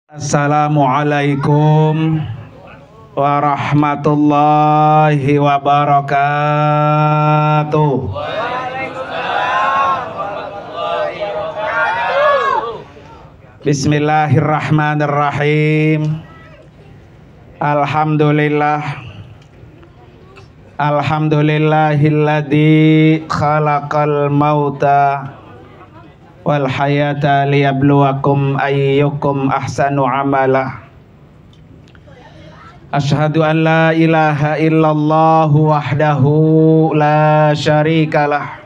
Assalamualaikum warahmatullahi wabarakatuh. Bismillahirrahmanirrahim. Alhamdulillahilladzi khalaqal mauta wal hayata liyabluwakum ayyukum ahsanu amala. Asyhadu an la ilaha illallah wahdahu la syarikalah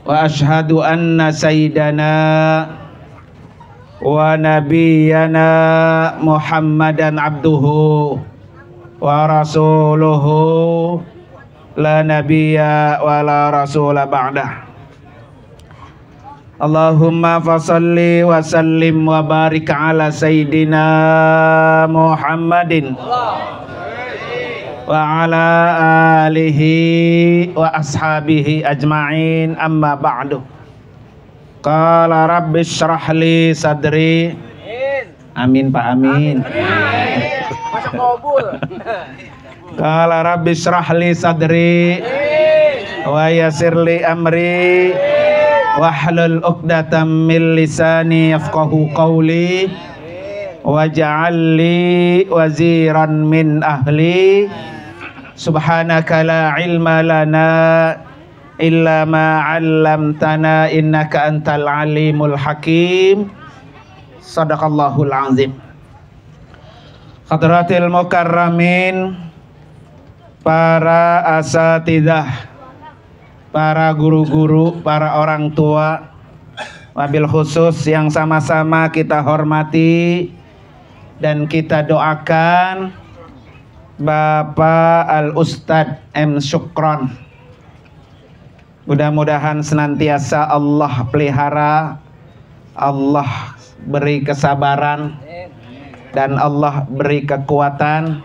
wa asyhadu anna sayyidana wa nabiyyana Muhammadan abduhu wa rasuluhu la nabiyya wa la rasula ba'dah. Allahumma fasalli wa sallim wa barik ala sayyidina Muhammadin wa ala alihi wa ashabihi ajma'in, amma ba'du. Qala rabbi syrah li sadri. Amin Pak, amin. Qala rabbi syrah li sadri wa yassir li amri wahlul 'uqdatam min lisani yafqahu qawli waj'al li waziran min ahli. Subhanaka la ilma lana illa ma 'allamtana innaka antal alimul hakim. Shadaqallahul azim. Hadratil mukarramin, para asatidzah, para guru-guru, para orang tua, wabil khusus yang sama-sama kita hormati dan kita doakan Bapak Al-Ustadz M. Syukron. Mudah-mudahan senantiasa Allah pelihara, Allah beri kesabaran, dan Allah beri kekuatan,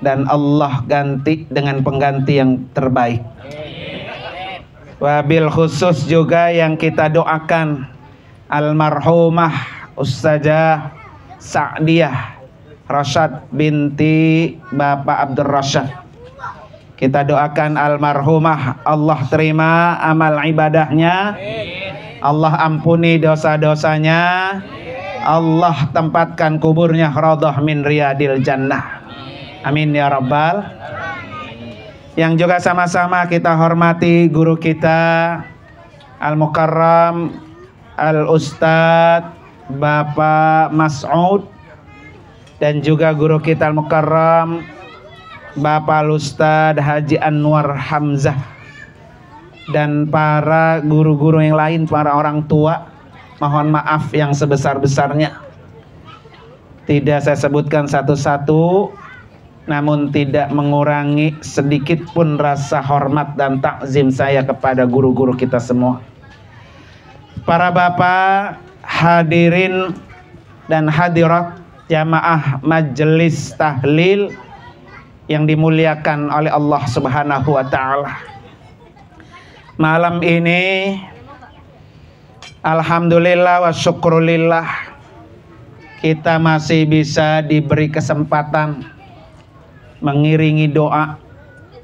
dan Allah ganti dengan pengganti yang terbaik. Wabil khusus juga yang kita doakan almarhumah Ustazah Sa'diyah Rasyad binti Bapak Abdul Rasyad. Kita doakan almarhumah, Allah terima amal ibadahnya, Allah ampuni dosa-dosanya, Allah tempatkan kuburnya raudhah min riyadil jannah. Amin ya rabbal. Yang juga sama-sama kita hormati guru kita Al-Mukarram Al-Ustadz Bapak Mas'ud, dan juga guru kita Al-Mukarram Bapak Al-Ustadz Haji Anwar Hamzah, dan para guru-guru yang lain, para orang tua, mohon maaf yang sebesar-besarnya. Tidak saya sebutkan satu-satu, namun tidak mengurangi sedikit pun rasa hormat dan takzim saya kepada guru-guru kita semua. Para bapak, hadirin dan hadirat jamaah majelis tahlil yang dimuliakan oleh Allah Subhanahu wa ta'ala. Malam ini alhamdulillah wa syukrulillah kita masih bisa diberi kesempatan mengiringi doa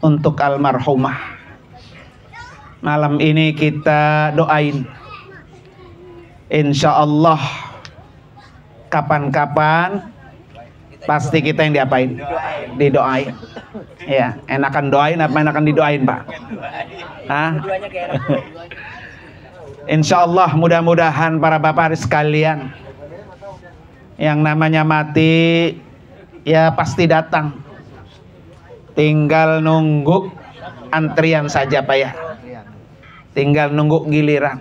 untuk almarhumah. Malam ini kita doain, insya Allah kapan-kapan pasti kita yang diapain? Didoain. Ya, enakan doain apa enakan didoain Pak? Hah? Insya Allah mudah-mudahan para bapak sekalian, yang namanya mati ya pasti datang. Tinggal nunggu antrian saja Pak ya. Tinggal nunggu giliran.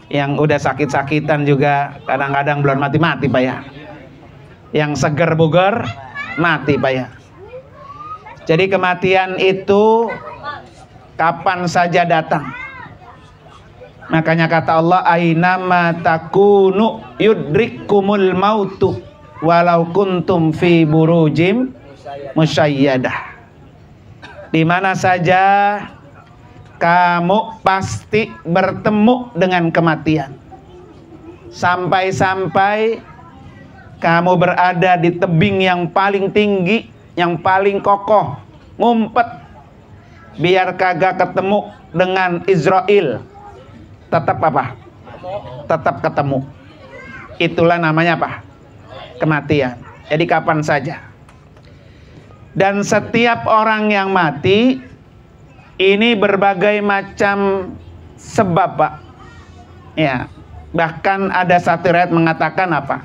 Yang udah sakit-sakitan juga kadang-kadang belum mati-mati Pak ya. Yang seger bugar mati Pak ya. Jadi kematian itu kapan saja datang. Makanya kata Allah, ainama takunu yudrikumul mautu walau kuntum fi burujim musyayyadah. Di mana saja kamu pasti bertemu dengan kematian. Sampai-sampai kamu berada di tebing yang paling tinggi, yang paling kokoh, ngumpet biar kagak ketemu dengan Israel. Tetap apa? Tetap ketemu. Itulah namanya apa? Kematian. Jadi kapan saja. Dan setiap orang yang mati ini berbagai macam sebab, Pak. Ya, bahkan ada satu riwayat mengatakan apa?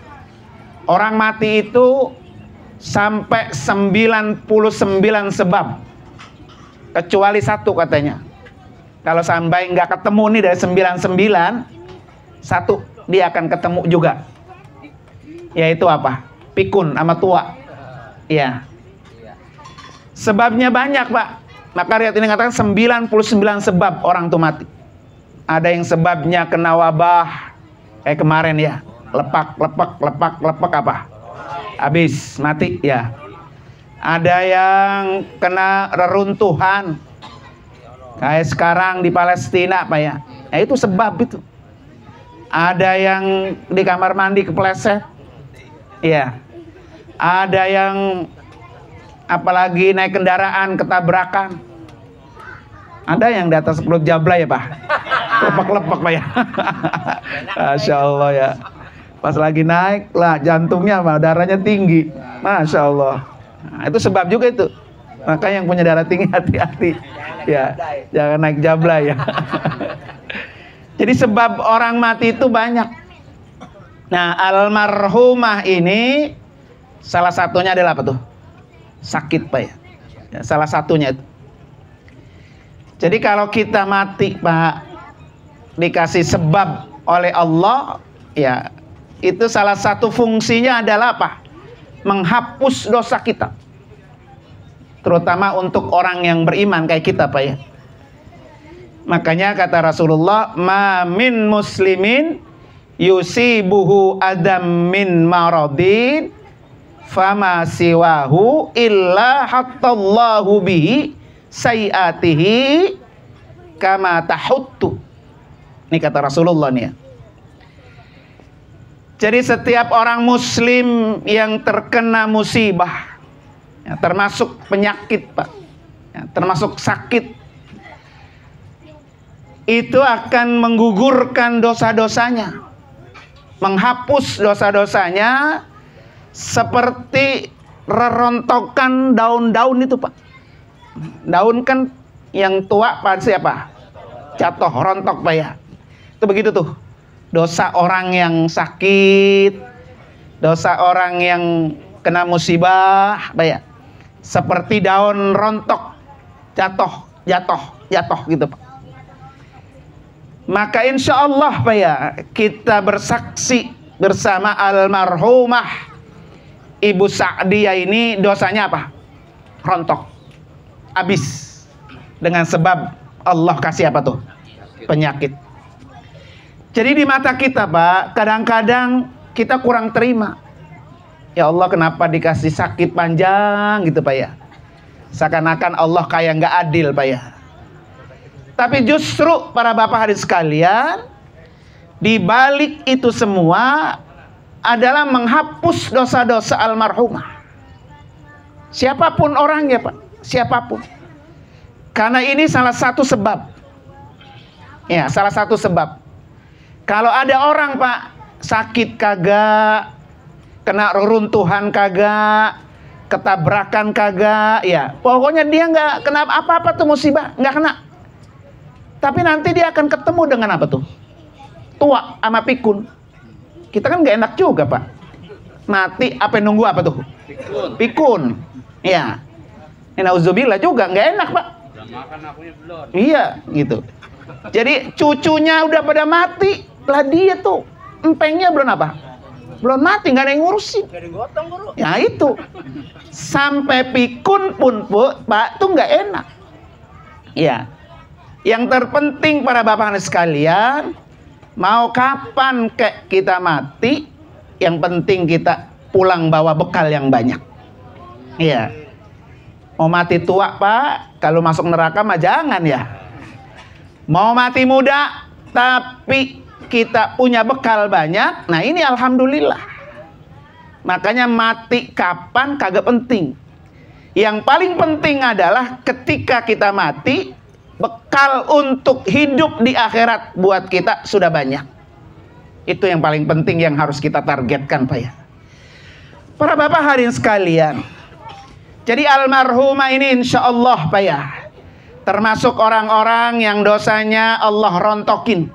Orang mati itu sampai 99 sebab, kecuali satu katanya. Kalau sampai nggak ketemu nih dari 99, satu dia akan ketemu juga. Yaitu apa? Pikun sama tua. Ya. Sebabnya banyak, Pak. Maka riwayat ini mengatakan 99 sebab orang itu mati. Ada yang sebabnya kena wabah, kayak kemarin ya. Lepak apa? Habis mati ya. Ada yang kena reruntuhan, kayak sekarang di Palestina, Pak ya. Nah, itu sebab itu. Ada yang di kamar mandi kepleset, ya. Ada yang apalagi naik kendaraan ketabrakan. Ada yang di atas perut jabla ya, Pak. Lepak-lepak, Pak ya. Masya Allah ya. Pas lagi naik lah jantungnya mah darahnya tinggi. Masya Allah. Nah, itu sebab juga itu. Maka yang punya darah tinggi hati-hati. Ya, jangan naik jabla ya. Jadi sebab orang mati itu banyak. Nah, almarhumah ini salah satunya adalah apa tuh? Sakit, Pak ya. Ya, salah satunya itu. Jadi kalau kita mati, Pak, dikasih sebab oleh Allah, ya, itu salah satu fungsinya adalah apa? Menghapus dosa kita. Terutama untuk orang yang beriman kayak kita, Pak ya. Makanya kata Rasulullah, "Ma min muslimin yusibuhu adam min maradin fama siwahu illa hattallahu bihi sayiatihi kama tahuttu." Ini kata Rasulullah nih ya. Jadi setiap orang muslim yang terkena musibah, ya, termasuk penyakit, Pak, ya, termasuk sakit, itu akan menggugurkan dosa-dosanya, menghapus dosa-dosanya seperti rerontokan daun-daun itu, Pak. Daun kan yang tua pasti apa? Jatuh, rontok, Pak ya. Itu begitu tuh. Dosa orang yang sakit, dosa orang yang kena musibah, Pak ya. Seperti daun rontok, jatuh gitu, Pak. Maka insya Allah, Pak ya, kita bersaksi bersama almarhumah Ibu Sa'diyah ini dosanya apa? Rontok, habis. Dengan sebab Allah kasih apa tuh? Penyakit. Jadi di mata kita, Pak, kadang-kadang kita kurang terima. Ya Allah, kenapa dikasih sakit panjang gitu, Pak ya? Seakan-akan Allah kayak nggak adil, Pak ya. Tapi justru para bapak hadis sekalian, di balik itu semua adalah menghapus dosa-dosa almarhumah. Siapapun orangnya, Pak, siapapun. Karena ini salah satu sebab. Ya, salah satu sebab. Kalau ada orang, Pak, sakit kagak, kena reruntuhan kagak, ketabrakan kagak, ya pokoknya dia nggak kena apa-apa tuh musibah, nggak kena. Tapi nanti dia akan ketemu dengan apa tuh? Tua sama pikun. Kita kan nggak enak juga, Pak. Mati apa nunggu apa tuh? Pikun. Ya. Nauzubillah juga nggak enak, Pak. Makan akunya belum. Iya, gitu. Jadi cucunya udah pada mati, lah dia tuh empengnya belum apa? Belum mati, nggak ada yang ngurusin. Nggak ada yang gotong, Bro. Ya itu. Sampai pikun pun, Pak, tuh nggak enak. Ya. Yang terpenting para bapak sekalian, mau kapan kita mati, yang penting kita pulang bawa bekal yang banyak. Iya. Mau mati tua, Pak, kalau masuk neraka mah jangan ya. Mau mati muda, tapi kita punya bekal banyak, nah ini alhamdulillah. Makanya mati kapan kagak penting. Yang paling penting adalah ketika kita mati, bekal untuk hidup di akhirat buat kita sudah banyak. Itu yang paling penting yang harus kita targetkan, Pak ya. Para bapak hadirin sekalian, jadi almarhumah ini insya Allah, Pak ya, termasuk orang-orang yang dosanya Allah rontokin,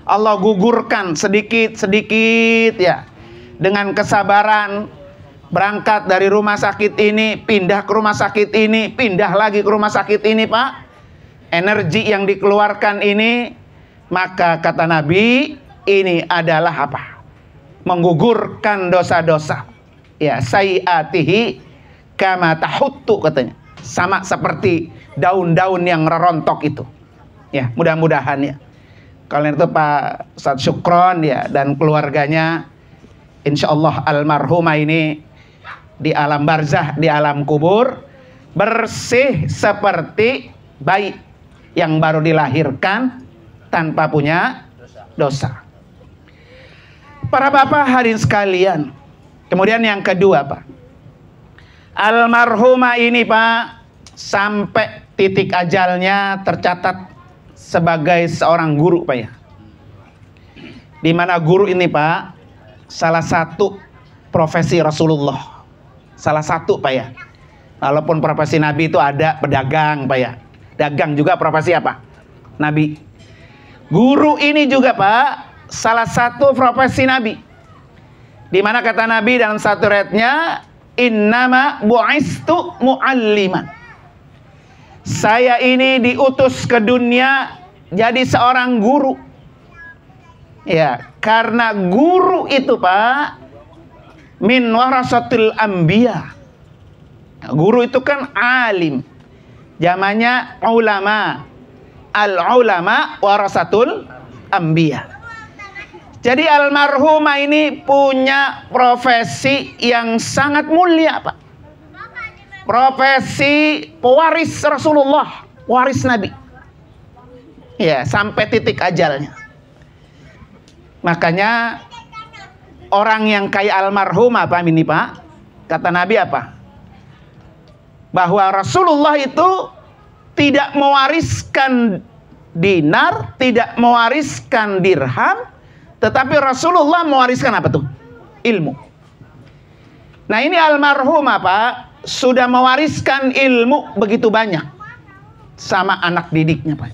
Allah gugurkan sedikit-sedikit ya, dengan kesabaran. Berangkat dari rumah sakit ini, pindah ke rumah sakit ini, pindah lagi ke rumah sakit ini, Pak. Energi yang dikeluarkan ini, maka kata Nabi, ini adalah apa? Menggugurkan dosa-dosa. Ya, sayiatihi kama tahuttu katanya. Sama seperti daun-daun yang rontok itu. Ya, mudah-mudahan ya. Kalian itu Pak Ustadz Syukron ya dan keluarganya, insya Allah almarhumah ini di alam barzah, di alam kubur bersih seperti bayi yang baru dilahirkan tanpa punya dosa. Para bapak hadirin sekalian, kemudian yang kedua, Pak, almarhumah ini, Pak, sampai titik ajalnya tercatat sebagai seorang guru, Pak ya. Di mana guru ini, Pak, salah satu profesi Rasulullah. Salah satu, Pak ya. Walaupun profesi Nabi itu ada pedagang, Pak ya. Dagang juga profesi apa? Nabi. Guru ini juga, Pak, salah satu profesi Nabi. Di mana kata Nabi dalam satu riwayatnya, innama bu'istu mu'alliman. Saya ini diutus ke dunia jadi seorang guru. Ya, karena guru itu, Pak, min warasatil anbiya. Guru itu kan alim. Zamannya ulama. Al-ulama warasatul anbiya. Jadi almarhumah ini punya profesi yang sangat mulia, Pak. Profesi pewaris Rasulullah, waris Nabi. Ya, sampai titik ajalnya. Makanya orang yang kayak almarhumah, Pak ini, Pak, kata Nabi apa? Bahwa Rasulullah itu tidak mewariskan dinar, tidak mewariskan dirham, tetapi Rasulullah mewariskan apa tuh? Ilmu. Nah ini almarhumah, Pak, sudah mewariskan ilmu begitu banyak sama anak didiknya, Pak.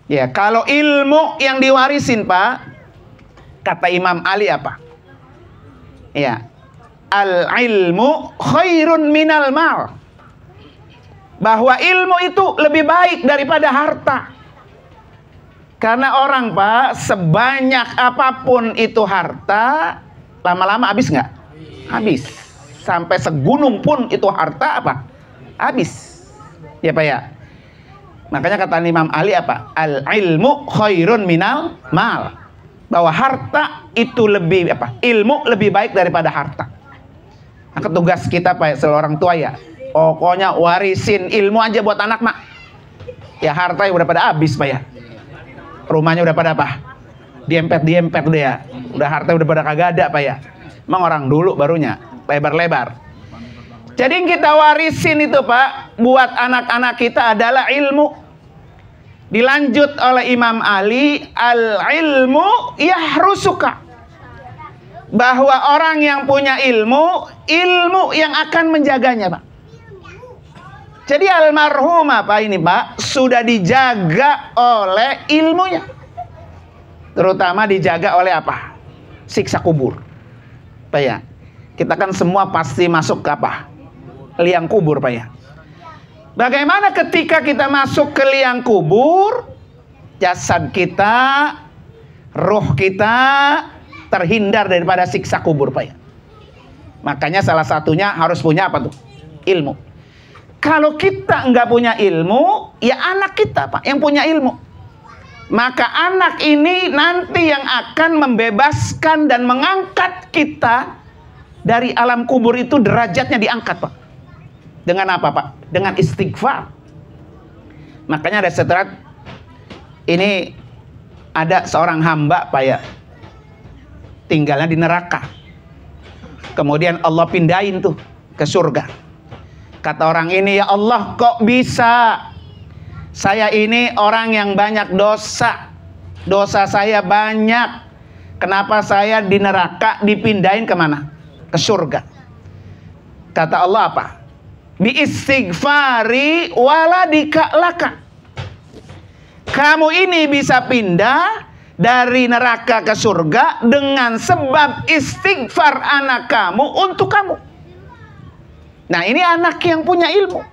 Ya, kalau ilmu yang diwarisin, Pak, kata Imam Ali apa? Ya, al-ilmu khairun minal mal. Bahwa ilmu itu lebih baik daripada harta. Karena orang, Pak, sebanyak apapun itu harta, lama-lama habis nggak? Habis. Sampai segunung pun itu harta apa? Habis. Ya, Pak ya. Makanya kata Imam Ali apa? Al-ilmu khairun minal mal. Bahwa harta itu lebih apa? Ilmu lebih baik daripada harta. Nah, tugas kita, Pak, seorang tua ya, pokoknya warisin ilmu aja buat anak, Mak. Ya harta ya udah pada habis, Pak ya. Rumahnya udah pada apa? Diempet udah ya. Udah harta udah pada kagak ada, Pak ya. Emang orang dulu barunya lebar-lebar. Jadi yang kita warisin itu, Pak, buat anak-anak kita adalah ilmu. Dilanjut oleh Imam Ali, al-ilmu yahrusuka. Bahwa orang yang punya ilmu, ilmu yang akan menjaganya, Pak. Jadi almarhumah, Pak, ini, Pak, sudah dijaga oleh ilmunya. Terutama dijaga oleh apa? Siksa kubur. Pak ya. Kita kan semua pasti masuk ke apa? Liang kubur, Pak ya. Bagaimana ketika kita masuk ke liang kubur, jasad kita, ruh kita terhindar daripada siksa kubur, Pak ya. Makanya salah satunya harus punya apa tuh? Ilmu. Kalau kita nggak punya ilmu, ya anak kita, Pak, yang punya ilmu. Maka anak ini nanti yang akan membebaskan dan mengangkat kita dari alam kubur itu, derajatnya diangkat, Pak. Dengan apa, Pak? Dengan istighfar. Makanya ada seterat ini Ada seorang hamba Pak ya, tinggalnya di neraka. Kemudian Allah pindahin tuh ke surga. Kata orang ini, ya Allah kok bisa? Saya ini orang yang banyak dosa. Dosa saya banyak. Kenapa saya di neraka dipindahin kemana? Ke surga. Kata Allah apa? Bi istighfari waladika laka. Kamu ini bisa pindah dari neraka ke surga dengan sebab istighfar anak kamu untuk kamu. Nah, ini anak yang punya ilmu.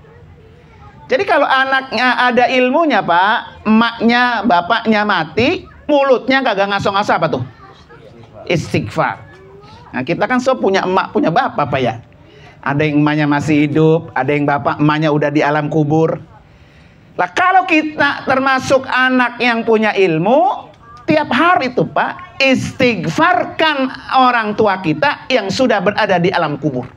Jadi kalau anaknya ada ilmunya Pak, emaknya, bapaknya mati, mulutnya kagak ngaso-ngaso apa tuh? Istighfar. Nah, kita kan punya emak, punya bapak Pak ya. Ada yang emaknya masih hidup, ada yang bapak emaknya udah di alam kubur. Lah kalau kita termasuk anak yang punya ilmu, tiap hari itu Pak, istighfarkan orang tua kita yang sudah berada di alam kubur.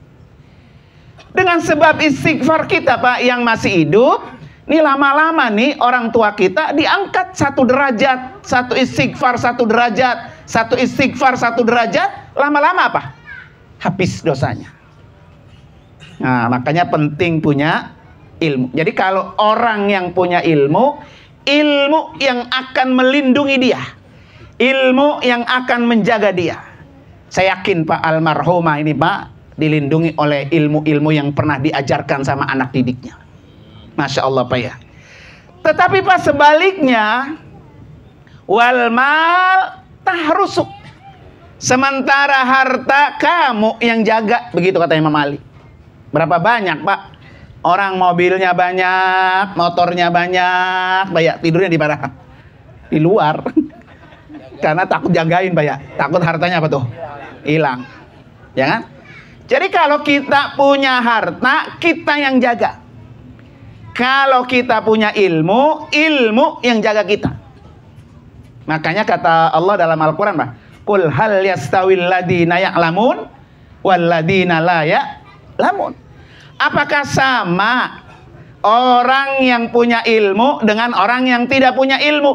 Dengan sebab istighfar kita Pak yang masih hidup, nih lama-lama nih orang tua kita diangkat 1 derajat, 1 istighfar 1 derajat, 1 istighfar 1 derajat, lama-lama apa? Habis dosanya. Nah, makanya penting punya ilmu. Jadi kalau orang yang punya ilmu, ilmu yang akan melindungi dia, ilmu yang akan menjaga dia. Saya yakin Pak almarhumah ini Pak dilindungi oleh ilmu-ilmu yang pernah diajarkan sama anak didiknya. Masya Allah Pak ya. Tetapi Pak sebaliknya, wal mal tahrusuk, sementara harta kamu yang jaga, begitu kata Imam Ali. Berapa banyak Pak orang mobilnya banyak, motornya banyak, Pak ya, tidurnya di mana? Di luar. Karena takut jagain Pak ya, takut hartanya apa tuh? Hilang. Ya kan? Jadi kalau kita punya harta, kita yang jaga. Kalau kita punya ilmu, ilmu yang jaga kita. Makanya kata Allah dalam Al-Quran Pak, Qul hal yastawil ladina ya'lamun wal ladina la ya'lamun. Apakah sama orang yang punya ilmu dengan orang yang tidak punya ilmu?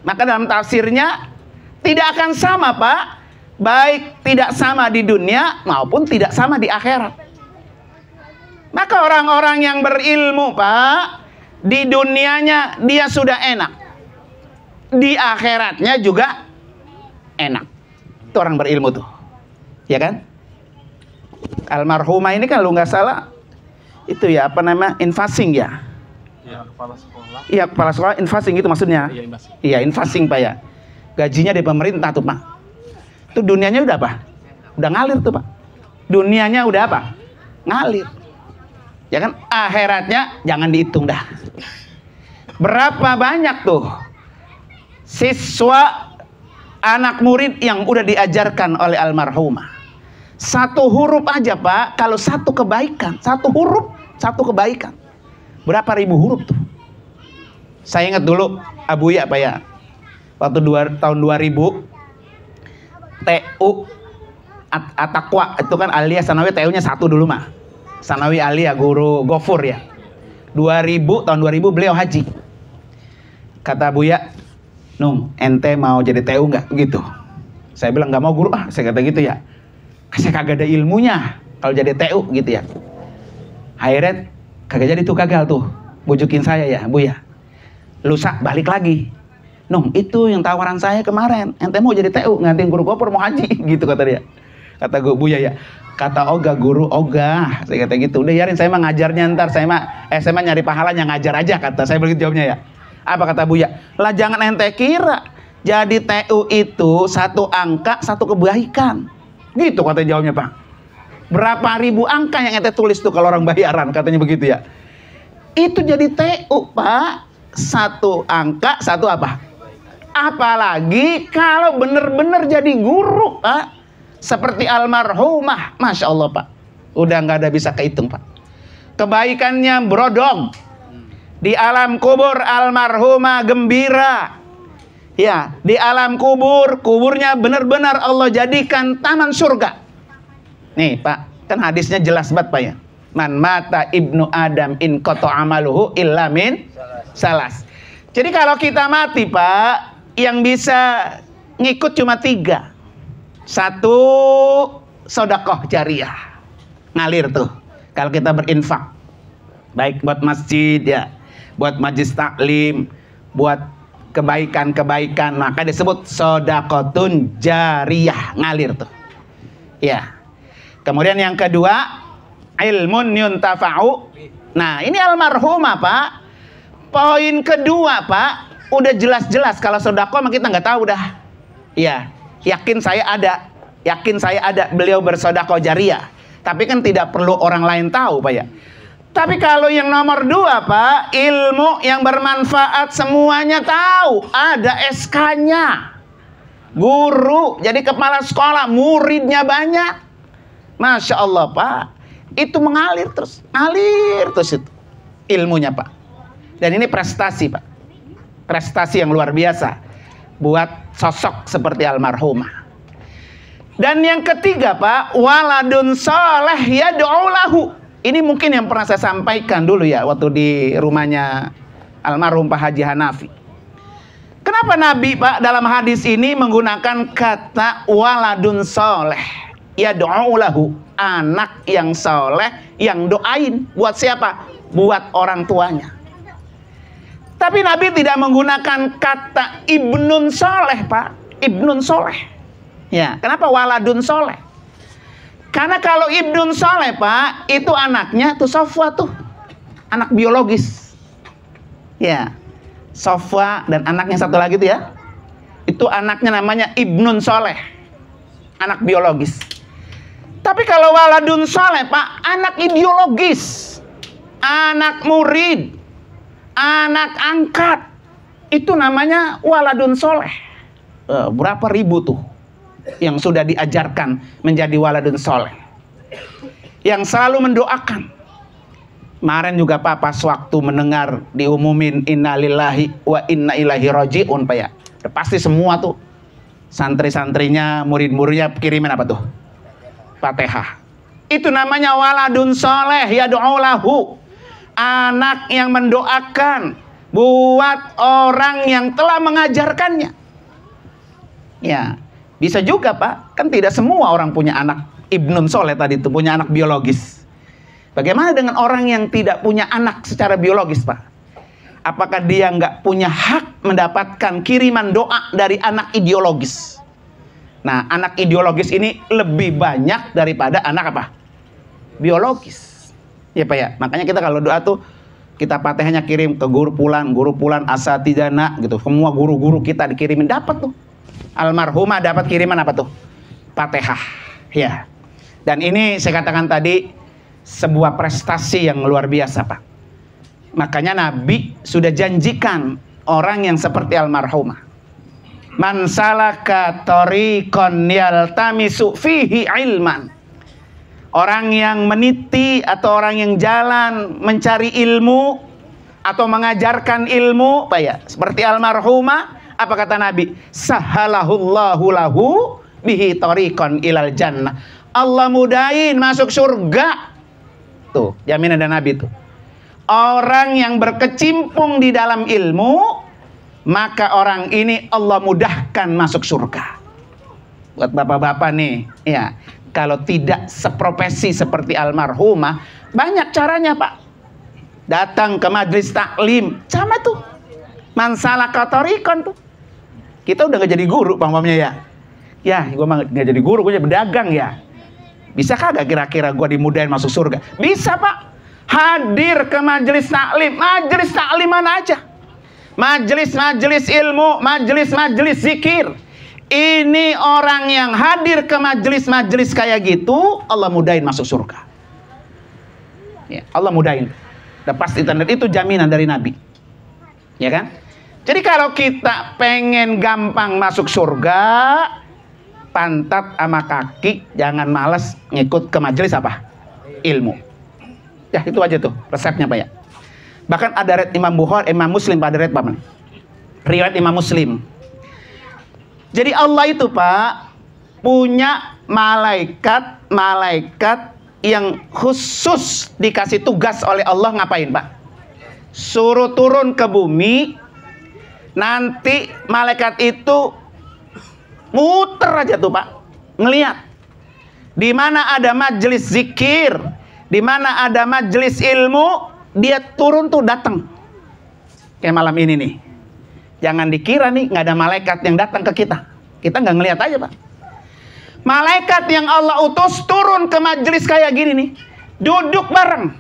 Maka dalam tafsirnya tidak akan sama Pak, baik tidak sama di dunia maupun tidak sama di akhirat. Maka orang-orang yang berilmu Pak, di dunianya dia sudah enak, di akhiratnya juga enak. Itu orang berilmu tuh, ya kan? Almarhumah ini kan lu nggak salah itu ya apa nama investing ya? Iya, kepala sekolah. Iya, kepala sekolah investing itu maksudnya. Iya, investing. Iya, investing Pak ya. Gajinya dari pemerintah tuh Pak. Itu dunianya udah apa? Udah ngalir tuh Pak. Dunianya udah apa? Ngalir. Ya kan? Akhiratnya jangan dihitung dah. Berapa banyak tuh siswa anak murid yang udah diajarkan oleh almarhumah. 1 huruf aja Pak, kalau 1 kebaikan, 1 huruf, 1 kebaikan. Berapa ribu huruf tuh? Saya ingat dulu Abuya Pak ya, waktu tahun 2000 TU At-Taqwa itu kan Aliyah Sanawi, TU-nya 1 dulu mah. Sanawi Aliyah guru Gofur ya. Tahun 2000 beliau haji. Kata Buya, Nung, ente mau jadi TU nggak? Gitu. Saya bilang nggak mau guru, saya kata gitu ya. Saya kagak ada ilmunya kalau jadi TU gitu ya. Akhirnya kagak jadi tuh, gagal tuh. Bujukin saya ya, Buya. Lusa balik lagi. Nung, itu yang tawaran saya kemarin. Ente mau jadi TU, ngantin guru Gofur mau haji gitu kata dia. Kata gue, Buya ya. Kata Oga, guru Oga. Saya kata gitu. Udah yarin saya mah ngajarnya ntar. Saya mah nyari pahalanya ngajar aja kata. Saya begitu jawabnya ya. Apa kata Buya? Lah jangan ente kira jadi TU itu 1 angka 1 kebaikan. Gitu katanya jawabnya Pak. Berapa ribu angka yang ente tulis tuh kalau orang bayaran katanya begitu ya. Itu jadi TU Pak. 1 angka 1 apa? Apalagi kalau bener-bener jadi guru Pak. Seperti almarhumah. Masya Allah Pak. Udah nggak ada bisa kehitung Pak. Kebaikannya brodong. Di alam kubur almarhumah gembira. Ya, di alam kubur, kuburnya benar-benar Allah jadikan taman surga. Nih Pak, kan hadisnya jelas banget Pak ya. Man mata ibnu Adam in qata amaluhu illa min salas. Jadi kalau kita mati Pak, yang bisa ngikut cuma 3. 1, sodakoh jariah, ngalir tuh kalau kita berinfak, baik buat masjid ya, buat majlis taklim, buat kebaikan-kebaikan, maka disebut sodakotun jariyah, ngalir tuh ya. Kemudian yang kedua, ilmun yuntafa'u. Nah ini almarhumah Pak, poin kedua Pak, udah jelas-jelas kalau sodako mah kita nggak tahu dah ya. Yakin saya ada beliau bersodako jariah, tapi kan tidak perlu orang lain tahu Pak ya. Tapi kalau yang nomor 2 Pak, ilmu yang bermanfaat semuanya tahu, ada SK-nya, guru jadi kepala sekolah, muridnya banyak, Masya Allah Pak, itu mengalir terus itu ilmunya Pak. Dan ini prestasi Pak, prestasi yang luar biasa buat sosok seperti almarhumah. Dan yang ketiga Pak, waladun soleh yad'u lahu. Ini mungkin yang pernah saya sampaikan dulu ya waktu di rumahnya almarhum Pak Haji Hanafi. Kenapa Nabi Pak dalam hadis ini menggunakan kata waladun soleh yad'u lahu, anak yang soleh yang doain buat siapa? Buat orang tuanya. Tapi Nabi tidak menggunakan kata ibnun soleh Pak, ibnun soleh ya. Kenapa waladun soleh? Karena kalau ibnun soleh Pak, itu anaknya tuh Sofwa tuh, anak biologis ya. Sofwa dan anaknya satu lagi tuh ya, itu anaknya namanya ibnun soleh, anak biologis. Tapi kalau waladun soleh Pak, anak ideologis, anak murid, anak angkat, itu namanya waladun soleh. Berapa ribu tuh yang sudah diajarkan menjadi waladun soleh, yang selalu mendoakan. Kemarin juga Pak pas waktu mendengar diumumin innalillahi wa inna ilaihi raji'un Pak ya, pasti semua tuh santri-santrinya, murid-muridnya kirimin apa tuh? Fatihah. Itu namanya waladun soleh yad'u lahu, anak yang mendoakan buat orang yang telah mengajarkannya ya. Bisa juga Pak, kan tidak semua orang punya anak ibnun soleh tadi itu, punya anak biologis. Bagaimana dengan orang yang tidak punya anak secara biologis Pak? Apakah dia nggak punya hak mendapatkan kiriman doa dari anak ideologis? Nah, anak ideologis ini lebih banyak daripada anak apa? Biologis. Ya Pak ya, makanya kita kalau doa tuh kita Fatihahnya kirim ke guru pulan asatidana gitu. Semua guru-guru kita dikirimin, dapat tuh. Almarhumah dapat kiriman apa tuh? Fatihah ya. Dan ini saya katakan tadi sebuah prestasi yang luar biasa Pak. Makanya Nabi sudah janjikan orang yang seperti almarhumah, man salaka tariqan yaltamisu fihi ilman, orang yang meniti atau orang yang jalan mencari ilmu atau mengajarkan ilmu Pak ya, seperti almarhumah, apa kata Nabi? Sahalahullahu lahu bihi tariqan ilal jannah. Allah mudahin masuk surga. Tuh, jaminan dari Nabi tuh. Orang yang berkecimpung di dalam ilmu, maka orang ini Allah mudahkan masuk surga. Buat bapak-bapak nih, ya, kalau tidak seprofesi seperti almarhumah, banyak caranya Pak. Datang ke majelis taklim, sama tuh. Mansalah katorikon tuh. Kita udah gak jadi guru pampamnya ya. Ya, gue mah gak jadi guru, gue jadi pedagang ya. Bisa kagak kira-kira gue dimudahin masuk surga? Bisa Pak. Hadir ke majelis taklim mana aja. Majelis-majelis ilmu, majelis-majelis zikir. Ini orang yang hadir ke majelis-majelis kayak gitu, Allah mudahin masuk surga. Ya, Allah mudahin. Udah pasti itu jaminan dari Nabi. Ya kan? Jadi kalau kita pengen gampang masuk surga, pantat sama kaki jangan malas ngikut ke majelis apa? Ilmu. Ya itu aja tuh resepnya Pak ya. Bahkan ada riwayat Imam Bukhari, Imam Muslim, ada riwayat Pak. Riwayat Imam Muslim. Jadi Allah itu Pak punya malaikat yang khusus dikasih tugas oleh Allah ngapain Pak? Suruh turun ke bumi, Nanti malaikat itu muter aja tuh Pak, ngelihat di mana ada majelis zikir, di mana ada majelis ilmu, dia turun tuh datang. Kayak malam ini nih, jangan dikira nih nggak ada malaikat yang datang ke kita. Kita nggak ngelihat aja Pak. Malaikat yang Allah utus turun ke majelis kayak gini nih, duduk bareng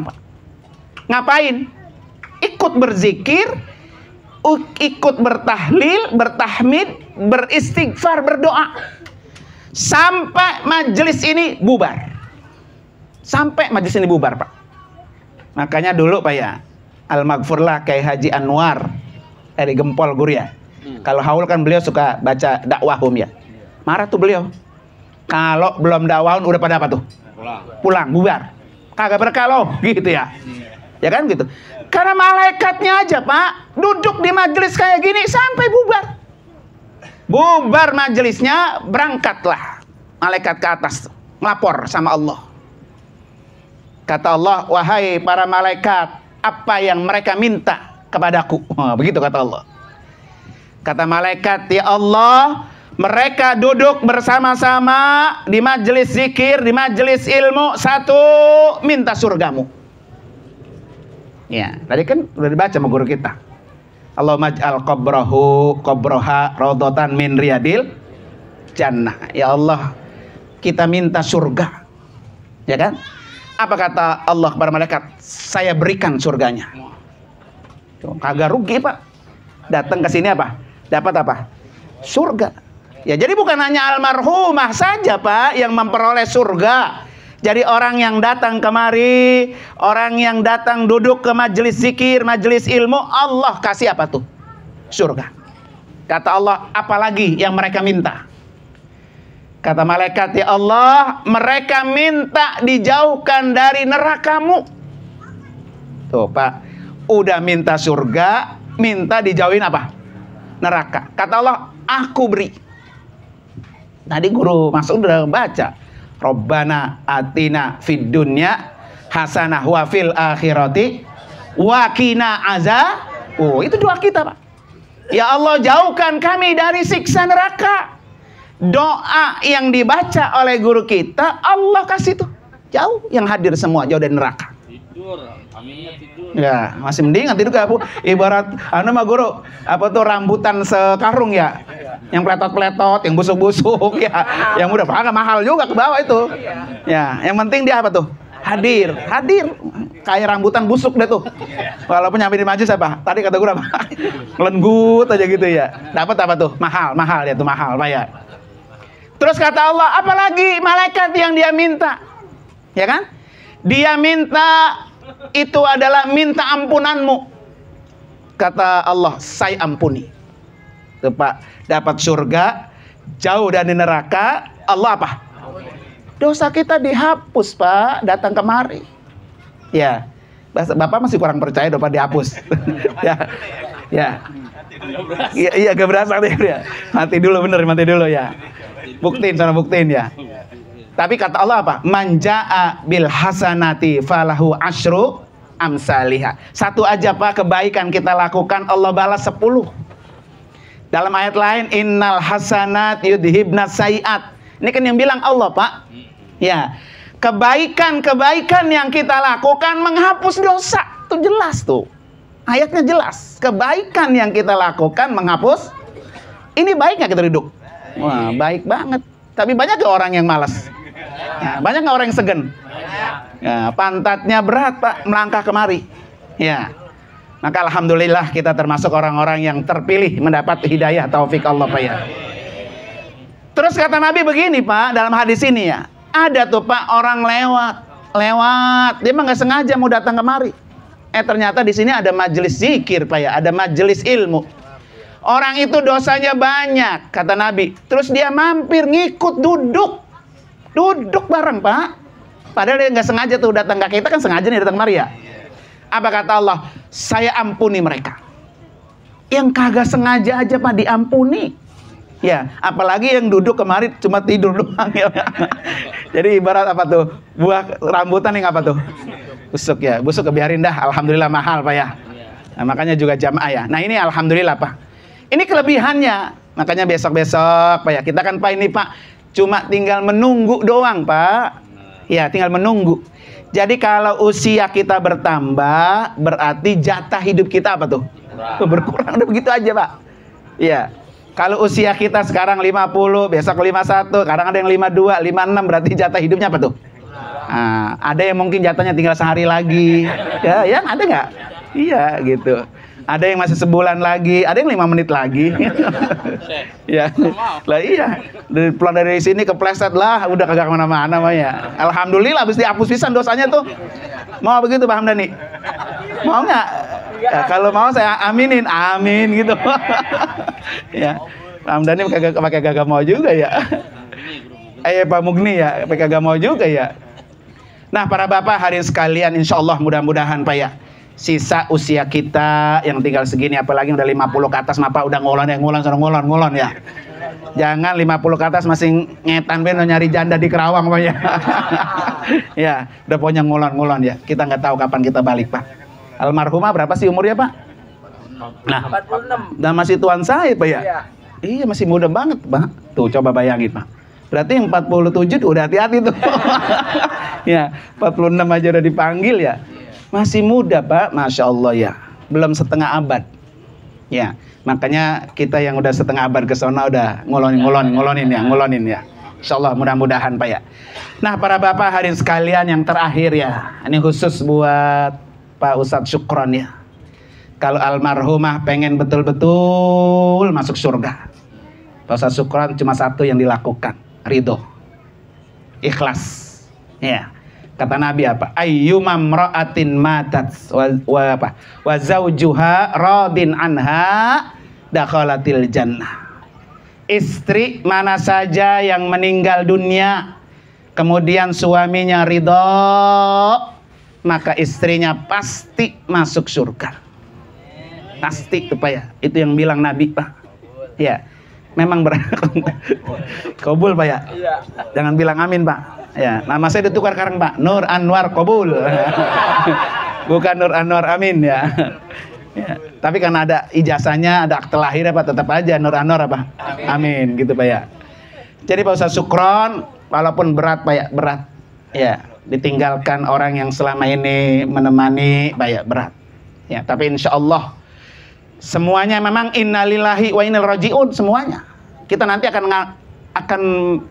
Pak. Ngapain? Ikut berzikir, ikut bertahlil, bertahmid, beristighfar, berdoa, sampai majelis ini bubar. Sampai majelis ini bubar Pak. Makanya dulu Pak ya, Al-Maghfurlah Kyai Haji Anwar dari Gempol Guru ya. Kalau haul kan beliau suka baca dakwahum ya. Marah tuh beliau. Kalau belum dakwahun udah pada apa tuh? Pulang, bubar. Kagak berkah loh, gitu ya. Ya kan gitu. Karena malaikatnya aja Pak, duduk di majelis kayak gini sampai bubar. Bubar majelisnya, berangkatlah malaikat ke atas, ngelapor sama Allah. Kata Allah, wahai para malaikat, apa yang mereka minta kepadaku? Begitu kata Allah. Kata malaikat, ya Allah, mereka duduk bersama-sama di majelis zikir, di majelis ilmu, satu, minta surgamu. Ya, tadi kan udah dibaca sama guru kita. Allahumma ij'al qabraha raudhatan min riyadil jannah. Ya Allah, kita minta surga. Ya kan? Apa kata Allah kepada malaikat? Saya berikan surganya. Kagak rugi Pak. Datang ke sini apa? Dapat apa? Surga. Ya, jadi bukan hanya almarhumah saja Pak yang memperoleh surga. Jadi orang yang datang kemari, orang yang datang duduk ke majelis zikir, majelis ilmu, Allah kasih apa tuh? Surga. Kata Allah, apalagi yang mereka minta? Kata malaikat, ya Allah, mereka minta dijauhkan dari nerakamu. Tuh Pak, udah minta surga, minta dijauhin apa? Neraka. Kata Allah, aku beri. Tadi guru Mas'ud udah baca, Rabbana atina fid dunya hasanah wa fil akhirati wa qina azab. Oh, itu doa kita Pak. Ya Allah, jauhkan kami dari siksa neraka. Doa yang dibaca oleh guru kita, Allah kasih tuh. Jauh, yang hadir semua jauh dari neraka. Tidur, aminnya tidur. Ya, masih mendingan tidur kayak ibarat mah guru, apa tuh rambutan sekarung ya. Yang peletot-peletot, yang busuk-busuk ya. Yang udah agak mahal juga ke bawah itu. Ya, yang penting dia apa tuh? Hadir. Kayak rambutan busuk deh tuh. Walaupun nyampe di majelis apa? Tadi kata gue apa? Melenggut aja gitu ya. Dapat apa tuh? Mahal ya tuh, mahal Pak ya. Terus kata Allah, apalagi malaikat yang dia minta? Ya kan? Dia minta itu adalah minta ampunanmu. Kata Allah, saya ampuni. Tuh Pak, dapat surga, jauh dari neraka. Allah apa? Dosa kita dihapus Pak, datang kemari. Ya, Bapak masih kurang percaya Bapak dihapus. Ya, iya gak berasa ya. Mati dulu ya. Buktiin ya. Tapi kata Allah apa? Manja'a bil hasanati falahu asyru amsalihah. Satu aja Pak kebaikan kita lakukan, Allah balas 10. Dalam ayat lain, innal hasanat yudhibna sayiat. Ini kan yang bilang Allah Pak. Ya, kebaikan-kebaikan yang kita lakukan menghapus dosa. Itu jelas tuh. Ayatnya jelas. Kebaikan yang kita lakukan menghapus. Ini baik nggak kita duduk? Wah, baik banget. Tapi banyak gak orang yang malas? Ya, banyak gak orang yang segen? Ya, pantatnya berat Pak melangkah kemari. Ya. Maka alhamdulillah kita termasuk orang-orang yang terpilih mendapat hidayah taufik Allah Pak ya. Terus kata Nabi begini Pak dalam hadis ini ya. Ada tuh Pak orang lewat. Dia mah nggak sengaja mau datang kemari. Ternyata di sini ada majelis zikir Pak ya, ada majelis ilmu. Orang itu dosanya banyak kata Nabi. Terus dia mampir ngikut duduk bareng Pak. Padahal dia nggak sengaja tuh datang ke kita, kan sengaja nih datang kemari ya. Apa kata Allah? Saya ampuni mereka. Yang kagak sengaja aja Pak diampuni. Ya, apalagi yang duduk kemarin cuma tidur doang ya. Jadi ibarat apa tuh? Buah rambutan yang apa tuh? Busuk ya, busuk biarin dah. Alhamdulillah mahal Pak ya. Nah, makanya juga jamaah ya. Nah, ini alhamdulillah Pak. Ini kelebihannya. Makanya besok-besok Pak ya, kita kan Pak ini Pak cuma tinggal menunggu doang Pak. Ya, tinggal menunggu. Jadi kalau usia kita bertambah, berarti jatah hidup kita apa tuh? Berkurang. Udah begitu aja Pak. Iya. Kalau usia kita sekarang 50, besok 51, kadang ada yang 52, 56, berarti jatah hidupnya apa tuh? Nah, ada yang mungkin jatahnya tinggal sehari lagi. Ya, ya ada nggak? Iya, gitu. Ada yang masih sebulan lagi, ada yang 5 menit lagi. Ya, lah iya. Pulang dari sini kepleset lah, udah kagak kemana-mana ya. Alhamdulillah, habis dihapus pisan dosanya tuh. Mau begitu Pak Hamdani? Mau nggak? Ya, kalau mau saya aminin, amin gitu. Ya, Pak Hamdani pakai kagak mau juga ya. Pak Mugni ya, pakai kagak mau juga ya. Nah, para bapak hadirin sekalian, insya Allah mudah-mudahan Pak ya. Sisa usia kita yang tinggal segini, apalagi udah 50 ke atas, Pak udah ngolon ya. Jangan 50 ke atas masih ngetan nyari janda di Kerawang Pak ya. Ya, udah punya ngolon ya. Kita nggak tahu kapan kita balik Pak. Almarhumah berapa sih umurnya Pak? Nah, 46. Dan masih tuan saya Pak ya. Iya, masih muda banget Pak. Tuh coba bayangin Pak. Berarti yang 47 udah hati-hati tuh. Ya, 46 aja udah dipanggil ya. Masih muda Pak, Masya Allah ya. Belum setengah abad. Ya, makanya kita yang udah setengah abad ke sana udah ngolonin ya. Insya Allah mudah-mudahan Pak ya. Nah, para bapak hadirin sekalian yang terakhir ya. Ini khusus buat Pak Ustadz Syukron ya. Kalau almarhumah pengen betul-betul masuk surga, Pak Ustadz Syukron cuma satu yang dilakukan, ridho, ikhlas. Ya. Kata Nabi apa? Ayyumam ra'atin matat wa zawjuha radin anha dakhalatil jannah. Istri mana saja yang meninggal dunia kemudian suaminya ridho, maka istrinya pasti masuk surga. Pasti itu Pak ya. Itu yang bilang Nabi Pak. Ya. Memang kabul Pak ya. Jangan bilang amin Pak. Ya, nama saya ditukar sekarang Pak, Nur Anwar Qabul. Bukan Nur Anwar Amin ya. Ya. Tapi karena ada ijazahnya, ada akte lahir Pak, tetap aja Nur Anwar apa? Amin gitu Pak ya. Jadi Pak Ustadz Syukron, walaupun berat Pak ya, berat. Ya, ditinggalkan orang yang selama ini menemani Pak ya, berat. Ya, tapi insya Allah semuanya memang innalillahi wa innal rajiun semuanya. Kita nanti akan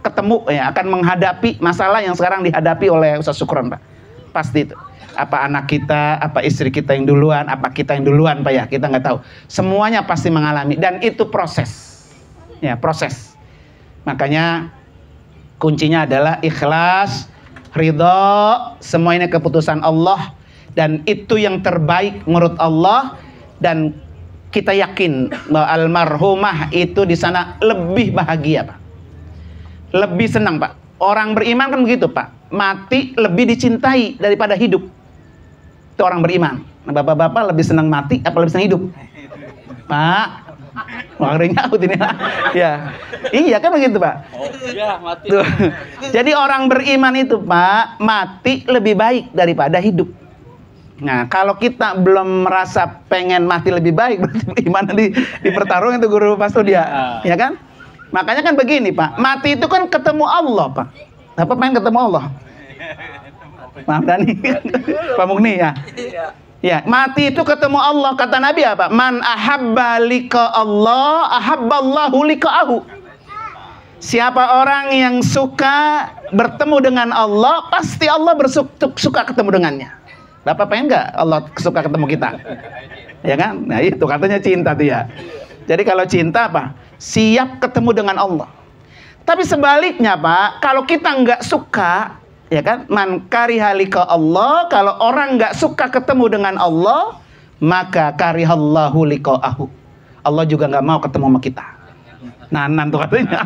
ketemu ya, akan menghadapi masalah yang sekarang dihadapi oleh Ustadz Syukron Pak. Pasti itu. Apa anak kita, apa istri kita yang duluan, apa kita yang duluan Pak ya, kita nggak tahu. Semuanya pasti mengalami dan itu proses. Ya, proses. Makanya kuncinya adalah ikhlas, ridho, semua ini keputusan Allah dan itu yang terbaik menurut Allah, dan kita yakin bahwa almarhumah itu di sana lebih bahagia Pak. Lebih senang Pak. Orang beriman kan begitu Pak. Mati lebih dicintai daripada hidup. Itu orang beriman. Nah, bapak-bapak lebih senang mati apa lebih senang hidup? Pak, makanya nyaut ini. Ya, iya kan begitu Pak. Oh, iya mati. Tuh. Jadi orang beriman itu Pak, mati lebih baik daripada hidup. Nah, kalau kita belum merasa pengen mati lebih baik, berarti gimana di pertarungan itu guru Pak Studia, ya kan? Makanya kan begini Pak, mati itu kan ketemu Allah Pak. Apa pengen ketemu Allah? Pak Dhani, Pak Mugni ya. Ya, mati itu ketemu Allah. Kata Nabi apa? Man ahabba liqa Allah, ahabballahu liqa'ahu. Siapa orang yang suka bertemu dengan Allah, pasti Allah suka ketemu dengannya. Bapak pengen nggak Allah suka ketemu kita? Ya kan? Nah itu katanya cinta tuh ya. Jadi kalau cinta apa? Siap ketemu dengan Allah. Tapi sebaliknya Pak, kalau kita nggak suka, ya kan, man kariha liqa Allah, kalau orang nggak suka ketemu dengan Allah, maka karihallahu liqa'ahu. Allah juga nggak mau ketemu sama kita. Nanan tuh katanya.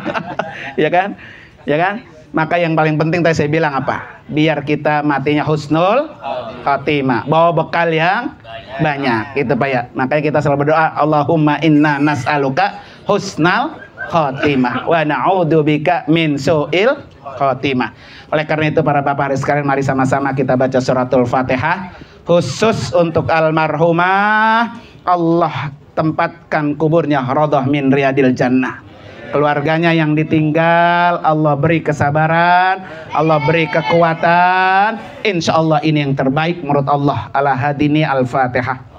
Ya kan? Ya kan? Maka yang paling penting tadi saya bilang apa? Biar kita matinya husnul khatimah, bawa bekal yang banyak. Itu Pak ya. Makanya kita selalu berdoa, Allahumma inna nas'aluka husnal khatimah wa na'udzubika min su'il khatimah. Oleh karena itu para bapak hari sekalian, mari sama-sama kita baca suratul Fatihah. Khusus untuk almarhumah, Allah tempatkan kuburnya radhah min riyadil jannah. Keluarganya yang ditinggal, Allah beri kesabaran, Allah beri kekuatan. Insya Allah ini yang terbaik menurut Allah. Ala hadini al-Fatihah.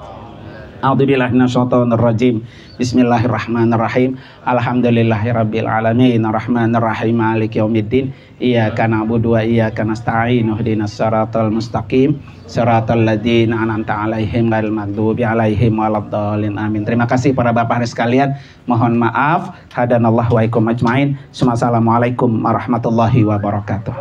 A'udzubillahi minasyaitonirrajim. Bismillahirrahmanirrahim. Alhamdulillahirabbil alamin, arrahmanirrahim, maliki yaumiddin. Iyyaka na'budu wa iyyaka nasta'in. Ihdinas siratal mustaqim, siratal ladzina an'amta 'alaihim ghairil maghdubi 'alaihim waladdallin. Amin. Terima kasih para bapak sekalian. Mohon maaf. Hadanallahu wa ikum ajmain. Assalamualaikum warahmatullahi wabarakatuh.